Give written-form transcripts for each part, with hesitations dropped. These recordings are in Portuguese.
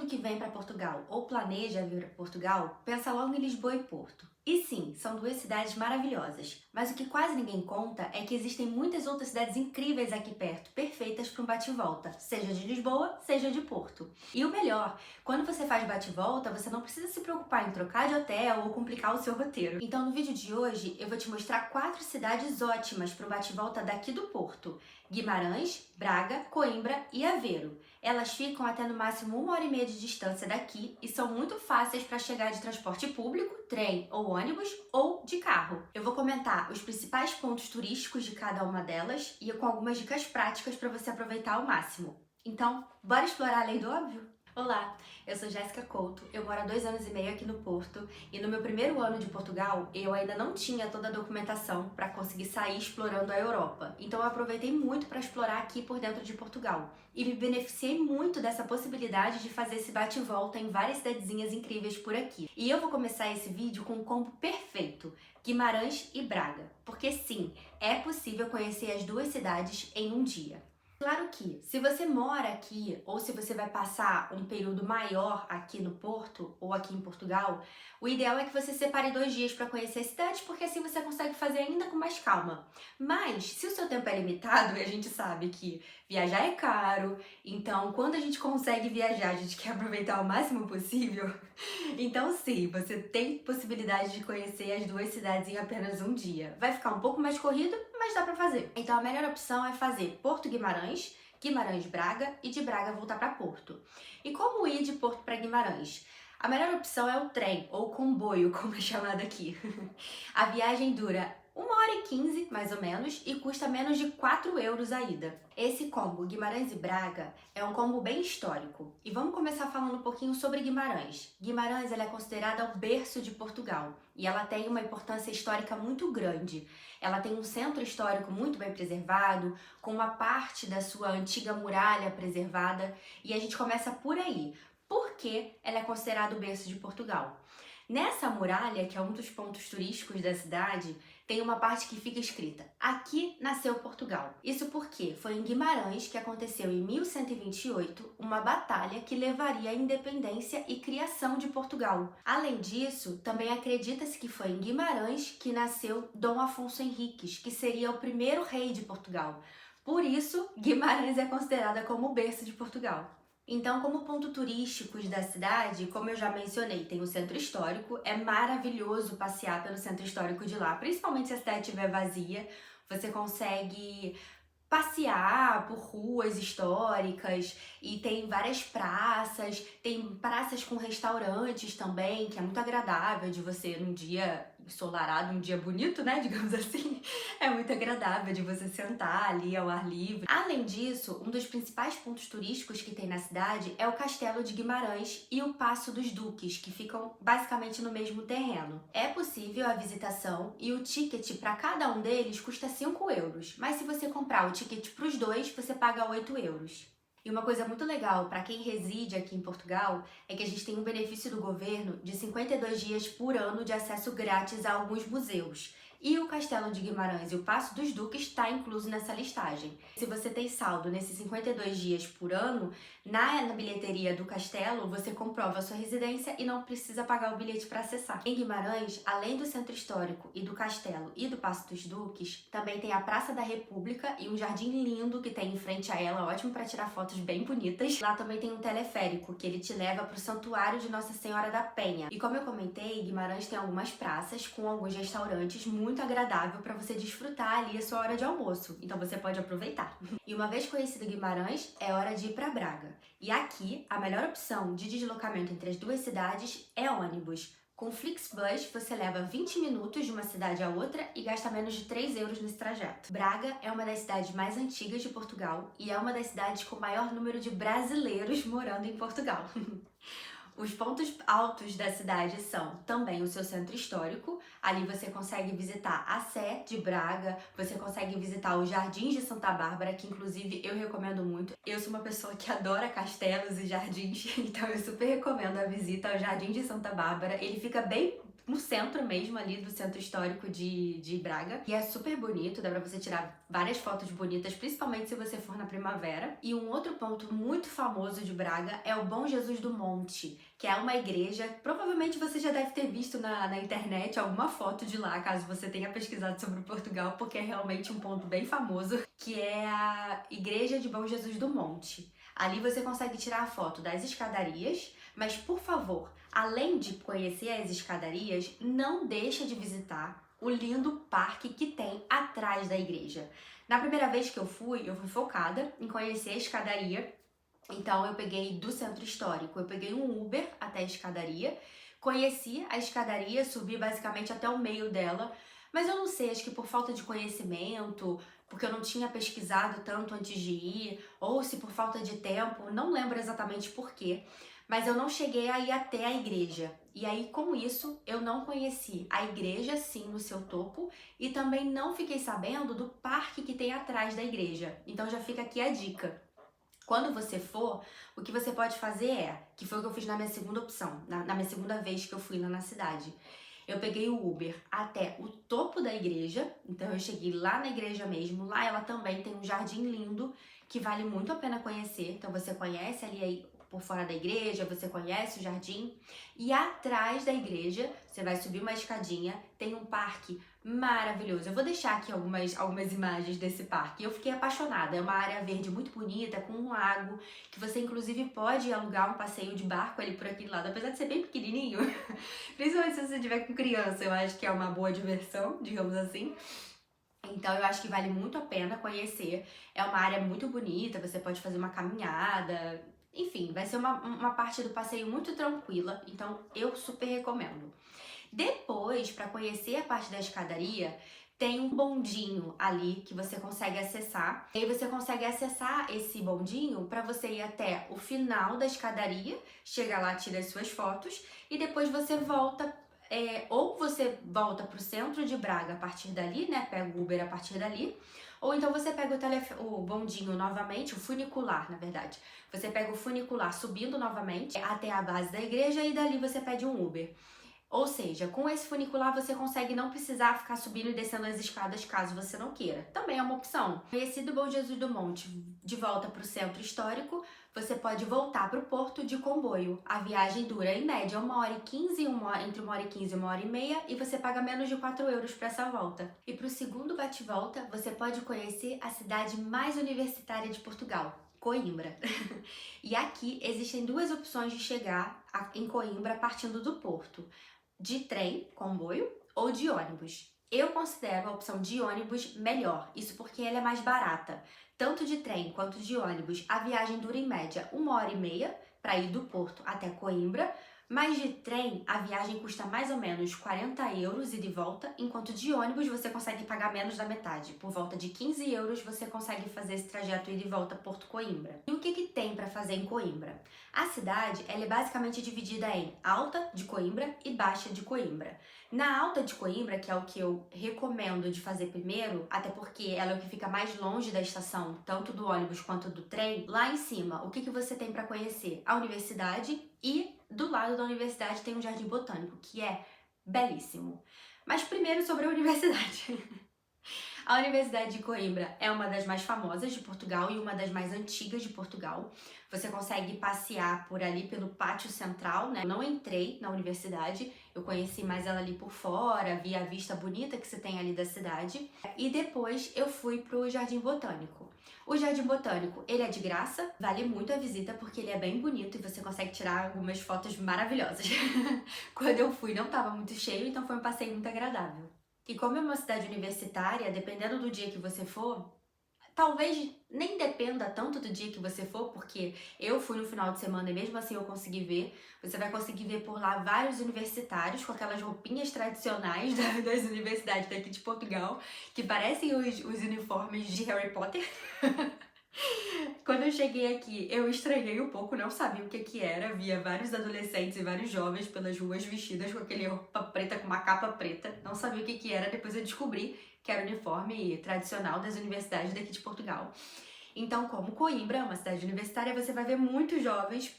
mundo que vem para Portugal ou planeja vir para Portugal pensa logo em Lisboa e Porto. E sim, são duas cidades maravilhosas, mas o que quase ninguém conta é que existem muitas outras cidades incríveis aqui perto, perfeitas para um bate-volta, seja de Lisboa, seja de Porto. E o melhor, quando você faz bate-volta, você não precisa se preocupar em trocar de hotel ou complicar o seu roteiro. Então no vídeo de hoje eu vou te mostrar 4 cidades ótimas para um bate-volta daqui do Porto: Guimarães, Braga, Coimbra e Aveiro. Elas ficam até no máximo 1h30 de distância daqui e são muito fáceis para chegar de transporte público, trem ou ônibus ou de carro. Eu vou comentar os principais pontos turísticos de cada uma delas e com algumas dicas práticas para você aproveitar ao máximo. Então, bora explorar além do óbvio? Olá, eu sou Jéssica Couto, eu moro há 2 anos e meio aqui no Porto e no meu primeiro ano de Portugal eu ainda não tinha toda a documentação para conseguir sair explorando a Europa, então eu aproveitei muito para explorar aqui por dentro de Portugal e me beneficiei muito dessa possibilidade de fazer esse bate-volta em várias cidadezinhas incríveis por aqui. E eu vou começar esse vídeo com um combo perfeito: Guimarães e Braga, porque sim, é possível conhecer as duas cidades em um dia. Claro que, se você mora aqui ou se você vai passar um período maior aqui no Porto ou aqui em Portugal, o ideal é que você separe 2 dias para conhecer a cidade, porque assim você consegue fazer ainda com mais calma. Mas, se o seu tempo é limitado, e a gente sabe que viajar é caro, então quando a gente consegue viajar, a gente quer aproveitar o máximo possível, então sim, você tem possibilidade de conhecer as duas cidades em apenas um dia. Vai ficar um pouco mais corrido, mas dá pra fazer. Então a melhor opção é fazer Porto-Guimarães, Guimarães-Braga e de Braga voltar para Porto. E como ir de Porto para Guimarães? A melhor opção é o trem, ou comboio, como é chamado aqui. A viagem dura 1h15, mais ou menos, e custa menos de 4 euros a ida. Esse combo Guimarães e Braga é um combo bem histórico. E vamos começar falando um pouquinho sobre Guimarães. Guimarães ela é considerada o berço de Portugal e ela tem uma importância histórica muito grande. Ela tem um centro histórico muito bem preservado, com uma parte da sua antiga muralha preservada, e a gente começa por aí. Por que ela é considerada o berço de Portugal? Nessa muralha, que é um dos pontos turísticos da cidade, tem uma parte que fica escrita: aqui nasceu Portugal. Isso porque foi em Guimarães que aconteceu em 1128 uma batalha que levaria à independência e criação de Portugal. Além disso, também acredita-se que foi em Guimarães que nasceu Dom Afonso Henriques, que seria o primeiro rei de Portugal. Por isso, Guimarães é considerada como o berço de Portugal. Então, como ponto turísticos da cidade, como eu já mencionei, tem o centro histórico. É maravilhoso passear pelo centro histórico de lá, principalmente se a cidade estiver vazia. Você consegue passear por ruas históricas e tem várias praças, tem praças com restaurantes também, que é muito agradável de você num dia ensolarado, um dia bonito, né, digamos assim, é muito agradável de você sentar ali ao ar livre. Além disso, um dos principais pontos turísticos que tem na cidade é o Castelo de Guimarães e o Paço dos Duques, que ficam basicamente no mesmo terreno. É possível a visitação e o ticket para cada um deles custa 5 euros, mas se você comprar o ticket para os dois, você paga 8 euros. E uma coisa muito legal para quem reside aqui em Portugal é que a gente tem um benefício do governo de 52 dias por ano de acesso grátis a alguns museus. E o Castelo de Guimarães e o Paço dos Duques está incluso nessa listagem. Se você tem saldo nesses 52 dias por ano, na bilheteria do castelo, você comprova a sua residência e não precisa pagar o bilhete para acessar. Em Guimarães, além do centro histórico e do castelo e do Paço dos Duques, também tem a Praça da República e um jardim lindo que tem em frente a ela, ótimo para tirar fotos bem bonitas. Lá também tem um teleférico que ele te leva para o Santuário de Nossa Senhora da Penha. E como eu comentei, Guimarães tem algumas praças com alguns restaurantes muito agradável para você desfrutar ali a sua hora de almoço. Então você pode aproveitar. E uma vez conhecido Guimarães, é hora de ir para Braga. E aqui, a melhor opção de deslocamento entre as duas cidades é ônibus. Com Flixbus, você leva 20 minutos de uma cidade a outra e gasta menos de 3 euros nesse trajeto. Braga é uma das cidades mais antigas de Portugal e é uma das cidades com o maior número de brasileiros morando em Portugal. Os pontos altos da cidade são também o seu centro histórico. Ali você consegue visitar a Sé de Braga, você consegue visitar os Jardins de Santa Bárbara, que inclusive eu recomendo muito. Eu sou uma pessoa que adora castelos e jardins, então eu super recomendo a visita ao Jardim de Santa Bárbara. Ele fica bem no centro mesmo ali do centro histórico de Braga. E é super bonito, dá pra você tirar várias fotos bonitas, principalmente se você for na primavera. E um outro ponto muito famoso de Braga é o Bom Jesus do Monte, que é uma igreja, provavelmente você já deve ter visto na internet alguma foto de lá, caso você tenha pesquisado sobre Portugal, porque é realmente um ponto bem famoso, que é a Igreja de Bom Jesus do Monte. Ali você consegue tirar a foto das escadarias, mas por favor, além de conhecer as escadarias, não deixa de visitar o lindo parque que tem atrás da igreja. Na primeira vez que eu fui focada em conhecer a escadaria, então eu peguei do centro histórico, eu peguei um Uber até a escadaria, conheci a escadaria, subi basicamente até o meio dela, mas eu não sei, acho que por falta de conhecimento, porque eu não tinha pesquisado tanto antes de ir, ou se por falta de tempo, não lembro exatamente por quê, mas eu não cheguei a ir até a igreja. E aí, com isso, eu não conheci a igreja, sim, no seu topo, e também não fiquei sabendo do parque que tem atrás da igreja. Então já fica aqui a dica. Quando você for, o que você pode fazer que foi o que eu fiz na minha segunda opção, na minha segunda vez que eu fui lá na cidade. Eu peguei o Uber até o topo da igreja, então eu cheguei lá na igreja mesmo. Lá ela também tem um jardim lindo que vale muito a pena conhecer. Então você conhece ali aí por fora da igreja, você conhece o jardim. E atrás da igreja, você vai subir uma escadinha, tem um parque maravilhoso. Eu vou deixar aqui algumas imagens desse parque. Eu fiquei apaixonada. É uma área verde muito bonita, com um lago, que você inclusive pode alugar um passeio de barco ali por aquele lado, apesar de ser bem pequenininho. Principalmente se você estiver com criança, eu acho que é uma boa diversão, digamos assim. Então eu acho que vale muito a pena conhecer. É uma área muito bonita, você pode fazer uma caminhada. Enfim, vai ser uma parte do passeio muito tranquila, então eu super recomendo. Depois, para conhecer a parte da escadaria, tem um bondinho ali que você consegue acessar. E aí você consegue acessar esse bondinho para você ir até o final da escadaria, chegar lá, tira as suas fotos e depois você volta. Ou você volta para o centro de Braga a partir dali, né? Pega o Uber a partir dali. Ou então você pega o bondinho novamente, o funicular, na verdade. Você pega o funicular subindo novamente até a base da igreja e dali você pede um Uber. Ou seja, com esse funicular você consegue não precisar ficar subindo e descendo as escadas caso você não queira. Também é uma opção. Conhecido Bom Jesus do Monte, de volta para o centro histórico, você pode voltar para o porto de comboio. A viagem dura em média 1h15, entre 1h15 e 1h30 e você paga menos de 4 euros para essa volta. E para o segundo bate-volta, você pode conhecer a cidade mais universitária de Portugal, Coimbra. E aqui existem duas opções de chegar em Coimbra partindo do porto: de trem, comboio ou de ônibus. Eu considero a opção de ônibus melhor, isso porque ela é mais barata. Tanto de trem quanto de ônibus, a viagem dura em média 1h30 para ir do Porto até Coimbra, mas de trem a viagem custa mais ou menos 40 euros ida e volta, enquanto de ônibus você consegue pagar menos da metade. Por volta de 15 euros você consegue fazer esse trajeto ida e volta Porto-Coimbra. E o que tem para fazer em Coimbra? A cidade ela é basicamente dividida em Alta de Coimbra e Baixa de Coimbra. Na Alta de Coimbra, que é o que eu recomendo de fazer primeiro, até porque ela é o que fica mais longe da estação, tanto do ônibus quanto do trem, lá em cima, o que você tem para conhecer? A universidade, e do lado da universidade tem um jardim botânico, que é belíssimo. Mas primeiro sobre a universidade. A Universidade de Coimbra é uma das mais famosas de Portugal e uma das mais antigas de Portugal. Você consegue passear por ali pelo pátio central, né? Eu não entrei na universidade, eu conheci mais ela ali por fora, vi a vista bonita que você tem ali da cidade. E depois eu fui pro Jardim Botânico. O Jardim Botânico, ele é de graça, vale muito a visita porque ele é bem bonito e você consegue tirar algumas fotos maravilhosas. Quando eu fui não estava muito cheio, então foi um passeio muito agradável. E como é uma cidade universitária, dependendo do dia que você for, talvez nem dependa tanto do dia que você for, porque eu fui no final de semana e mesmo assim eu consegui ver. Você vai conseguir ver por lá vários universitários com aquelas roupinhas tradicionais das universidades daqui de Portugal, que parecem os uniformes de Harry Potter. Quando eu cheguei aqui, eu estranhei um pouco, não sabia o que era. Via vários adolescentes e vários jovens pelas ruas vestidas com aquele roupa preta, com uma capa preta. Não sabia o que era, depois eu descobri que era o uniforme tradicional das universidades daqui de Portugal. Então, como Coimbra é uma cidade universitária, você vai ver muitos jovens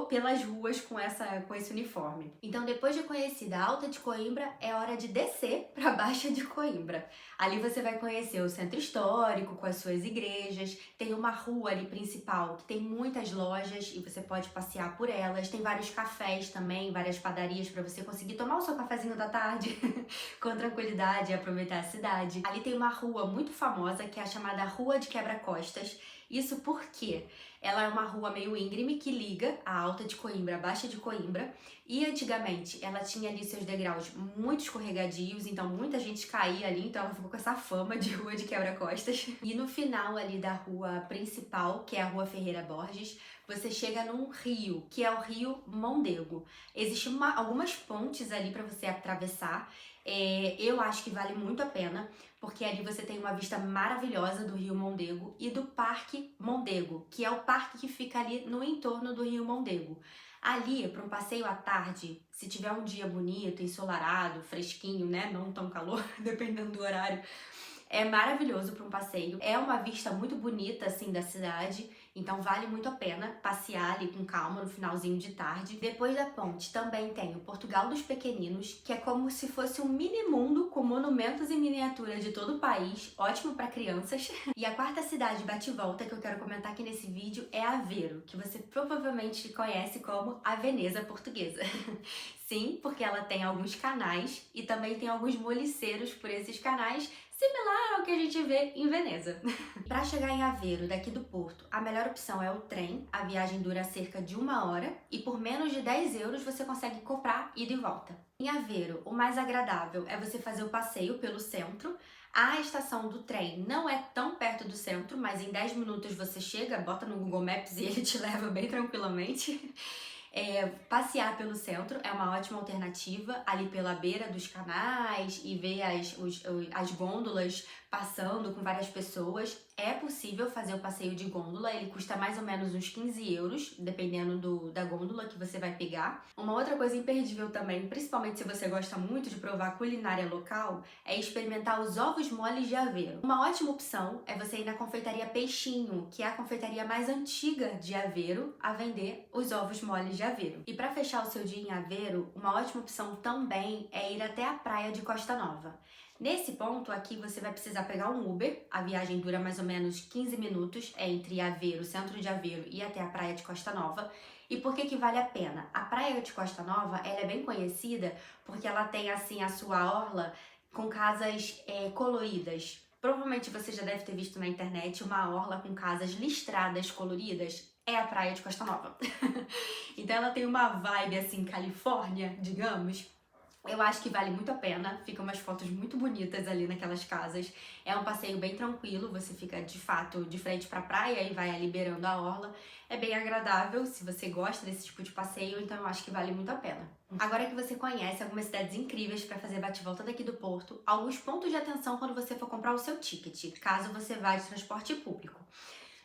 pelas ruas com esse uniforme. Então, depois de conhecida a Alta de Coimbra, é hora de descer para a Baixa de Coimbra. Ali você vai conhecer o centro histórico com as suas igrejas, tem uma rua ali principal que tem muitas lojas e você pode passear por elas, tem vários cafés também, várias padarias para você conseguir tomar o seu cafezinho da tarde com tranquilidade e aproveitar a cidade. Ali tem uma rua muito famosa que é a chamada Rua de Quebra-Costas. Isso porque ela é uma rua meio íngreme que liga a Alta de Coimbra à Baixa de Coimbra e antigamente ela tinha ali seus degraus muito escorregadios, então muita gente caía ali, então ela ficou com essa fama de rua de quebra-costas. E no final ali da rua principal, que é a Rua Ferreira Borges, você chega num rio, que é o Rio Mondego. Existem algumas pontes ali para você atravessar. Eu acho que vale muito a pena, porque ali você tem uma vista maravilhosa do Rio Mondego e do Parque Mondego, que é o parque que fica ali no entorno do Rio Mondego. Ali, para um passeio à tarde, se tiver um dia bonito, ensolarado, fresquinho, né? Não tão calor, dependendo do horário, é maravilhoso para um passeio. É uma vista muito bonita, assim, da cidade. Então vale muito a pena passear ali com calma no finalzinho de tarde. Depois da ponte também tem o Portugal dos Pequeninos, que é como se fosse um mini mundo com monumentos em miniatura de todo o país, ótimo para crianças. E a quarta cidade bate-volta que eu quero comentar aqui nesse vídeo é Aveiro, que você provavelmente conhece como a Veneza portuguesa. Sim, porque ela tem alguns canais e também tem alguns moliceiros por esses canais, similar ao que a gente vê em Veneza. Para chegar em Aveiro, daqui do Porto, a melhor opção é o trem. A viagem dura cerca de 1 hora e por menos de 10 euros você consegue comprar ida e volta. Em Aveiro, o mais agradável é você fazer o passeio pelo centro. A estação do trem não é tão perto do centro, mas em 10 minutos você chega, bota no Google Maps e ele te leva bem tranquilamente. Passear pelo centro é uma ótima alternativa, ali pela beira dos canais e ver as gôndolas passando com várias pessoas. É possível fazer o passeio de gôndola, ele custa mais ou menos uns 15 euros, dependendo da gôndola que você vai pegar. Uma outra coisa imperdível também, principalmente se você gosta muito de provar culinária local, é experimentar os ovos moles de Aveiro. Uma ótima opção é você ir na confeitaria Peixinho, que é a confeitaria mais antiga de Aveiro, a vender os ovos moles de Aveiro. E para fechar o seu dia em Aveiro, uma ótima opção também é ir até a praia de Costa Nova. Nesse ponto aqui você vai precisar pegar um Uber, a viagem dura mais ou menos 15 minutos, é entre Aveiro, centro de Aveiro e até a praia de Costa Nova. E por que vale a pena? A praia de Costa Nova, ela é bem conhecida porque ela tem assim a sua orla com casas coloridas. Provavelmente você já deve ter visto na internet uma orla com casas listradas coloridas. É a praia de Costa Nova. Então ela tem uma vibe assim, Califórnia, digamos. Eu acho que vale muito a pena, ficam umas fotos muito bonitas ali naquelas casas. É um passeio bem tranquilo, você fica de fato de frente pra praia e vai ali beirando a orla. É bem agradável, se você gosta desse tipo de passeio, então eu acho que vale muito a pena. Agora que você conhece algumas cidades incríveis para fazer bate-volta daqui do Porto, alguns pontos de atenção quando você for comprar o seu ticket, caso você vá de transporte público.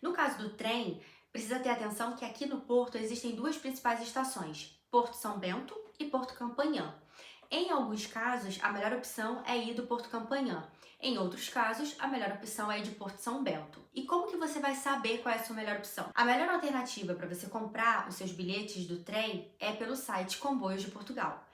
No caso do trem, precisa ter atenção que aqui no Porto existem duas principais estações, Porto São Bento e Porto Campanhã. Em alguns casos, a melhor opção é ir do Porto Campanhã. Em outros casos, a melhor opção é ir de Porto São Bento. E como que você vai saber qual é a sua melhor opção? A melhor alternativa para você comprar os seus bilhetes do trem é pelo site Comboios de Portugal.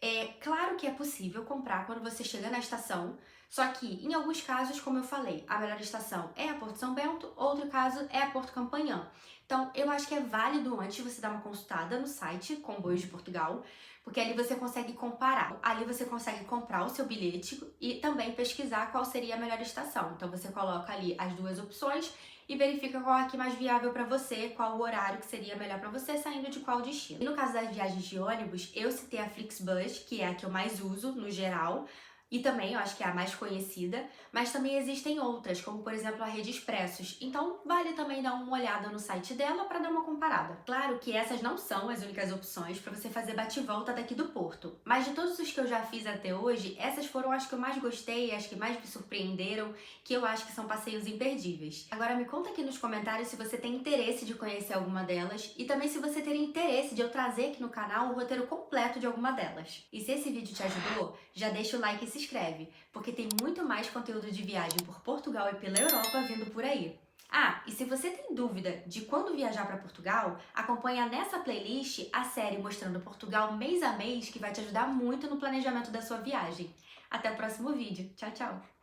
É claro que é possível comprar quando você chega na estação, só que em alguns casos, como eu falei, a melhor estação é a Porto São Bento, outro caso é a Porto Campanhã. Então, eu acho que é válido antes você dar uma consultada no site Comboios de Portugal, porque ali você consegue comparar. Ali você consegue comprar o seu bilhete e também pesquisar qual seria a melhor estação. Então, você coloca ali as duas opções e verifica qual é a que mais viável para você, qual o horário que seria melhor para você, saindo de qual destino. E no caso das viagens de ônibus, eu citei a Flixbus, que é a que eu mais uso no geral, e também eu acho que é a mais conhecida, mas também existem outras, como por exemplo a Rede Expressos. Então vale também dar uma olhada no site dela para dar uma comparada. Claro que essas não são as únicas opções para você fazer bate-volta daqui do Porto, mas de todos os que eu já fiz até hoje, essas foram as que eu mais gostei, as que mais me surpreenderam, que eu acho que são passeios imperdíveis. Agora me conta aqui nos comentários se você tem interesse de conhecer alguma delas e também se você teria interesse de eu trazer aqui no canal o roteiro completo de alguma delas. E se esse vídeo te ajudou, já deixa o like e se inscreve, porque tem muito mais conteúdo de viagem por Portugal e pela Europa vindo por aí. Ah, e se você tem dúvida de quando viajar para Portugal, acompanha nessa playlist a série mostrando Portugal mês a mês, que vai te ajudar muito no planejamento da sua viagem. Até o próximo vídeo. Tchau, tchau!